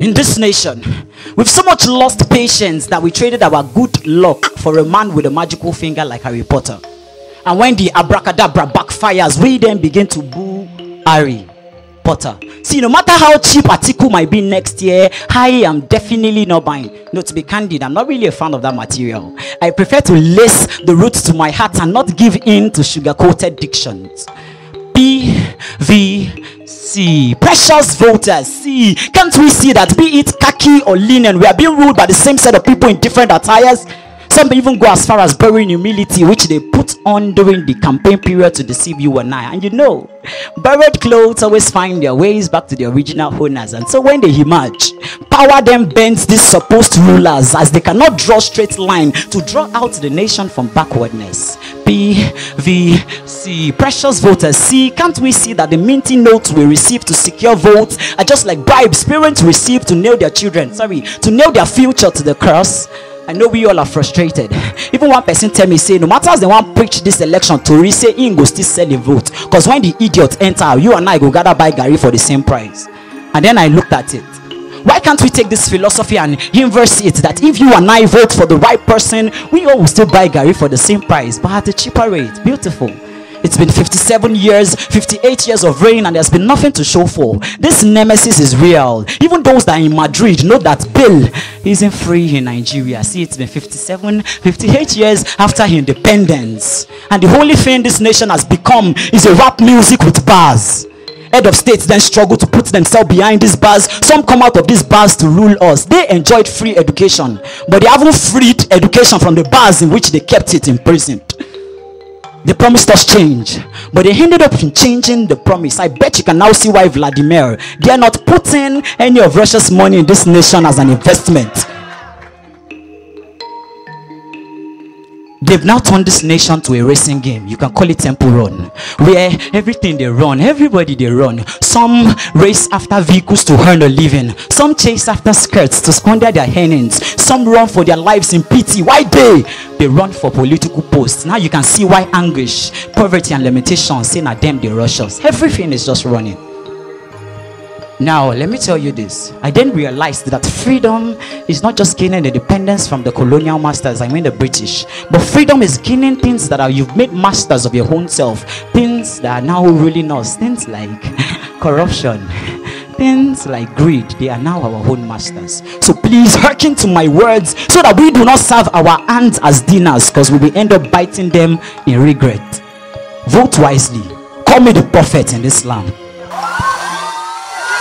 In this nation, we've so much lost patience that we traded our good luck for a man with a magical finger like Harry Potter. And when the abracadabra backfires, we then begin to boo Harry Potter. See, no matter how cheap Article might be next year, I am definitely not buying. No, to be candid, I'm not really a fan of that material. I prefer to lace the roots to my heart and not give in to sugar-coated dictions. PVC, precious voters. See, can't we see that, be it khaki or linen, we are being ruled by the same set of people in different attires? Some even go as far as burying humility, which they put on during the campaign period to deceive you and I. And you know, buried clothes always find their ways back to the original owners. And so when they emerge, power then bends these supposed rulers, as they cannot draw straight line to draw out the nation from backwardness. PVC, precious voters. See, can't we see that the minty notes we receive to secure votes are just like bribes parents receive to nail their children, to nail their future to the cross? I know we all are frustrated. Even one person tell me, say, no matter as they want preach this election, Tory say he go still sell a vote. Because when the idiot enter, you and I go gather buy Gary for the same price. And then I looked at it. Why can't we take this philosophy and inverse it, that if you and I vote for the right person, we all will still buy Gary for the same price, but at a cheaper rate? Beautiful. It's been 57 years, 58 years of reign, and there's been nothing to show for. This nemesis is real. Even those that are in Madrid know that Bill isn't free in Nigeria. See, it's been 57, 58 years after independence. And the only thing this nation has become is a rap music with bars. Head of states then struggle to put themselves behind these bars. Some come out of these bars to rule us. They enjoyed free education, but they haven't freed education from the bars in which they kept it imprisoned. They promised us change, but they ended up in changing the promise. I bet you can now see why Vladimir, they are not putting any of Russia's money in this nation as an investment. They've now turned this nation to a racing game. You can call it Temple Run, where everything they run, everybody they run. Some race after vehicles to earn a living. Some chase after skirts to squander their earnings. Some run for their lives in pity. Why they run for political posts? Now you can see why anguish, poverty, and limitation say na them they rush us. Everything is just running. Now, let me tell you this. I then realized that freedom is not just gaining independence from the colonial masters, I mean the British. But freedom is gaining things that you've made masters of your own self. Things that are now ruling us. Things like corruption. Things like greed. They are now our own masters. So please hearken to my words so that we do not serve our hands as dinners, because we will end up biting them in regret. Vote wisely. Call me the prophet in Islam.